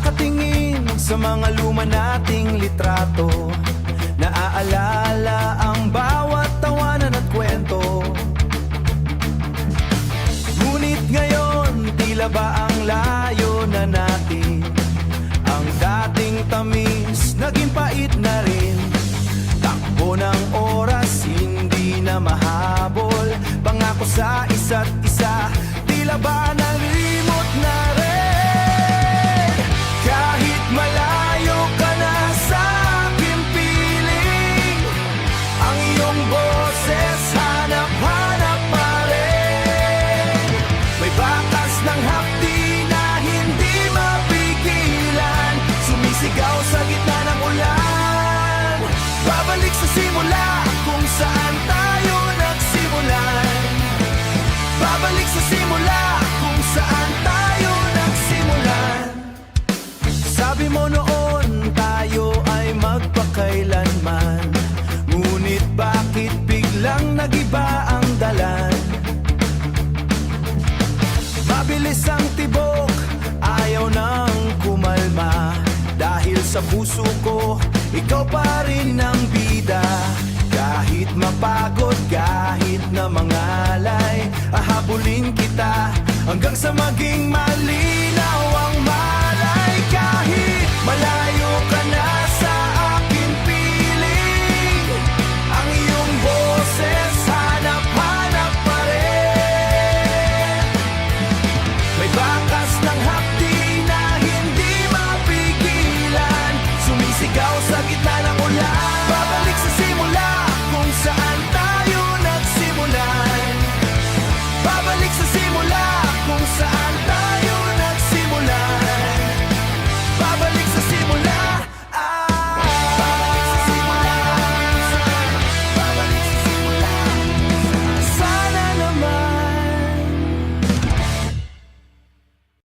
Nakakatingin sa mga luma nating litrato, naaalala ang bawat tawanan at kwento. Ngunit ngayon, tila ba ang layo na natin? Ang dating tamis, naging pait na rin. Takbo ng oras, hindi na mahabol. Pangako sa isa't isa, tila ba nalimot na rin? Kahit malayo ka na sa aking piling, ang iyong boses hanap-hanap pa rin. May bakas ng hapdi na hindi mapigilan, sumisigaw sa gitna ng ulan. Babalik sa simula kung saan tayo nagsimulan. Babalik sa simula kung saan tayo nagsimulan. Sabi mo noon tayo ay magpakailanman, ngunit bakit biglang nagiba ang dalan? Mabilis ang tibok, ayaw nang kumalma. Dahil sa puso ko, ikaw pa rin ang bida. Kahit mapagod, kahit na mangalay, ahabulin kita hanggang sa maging malinaw.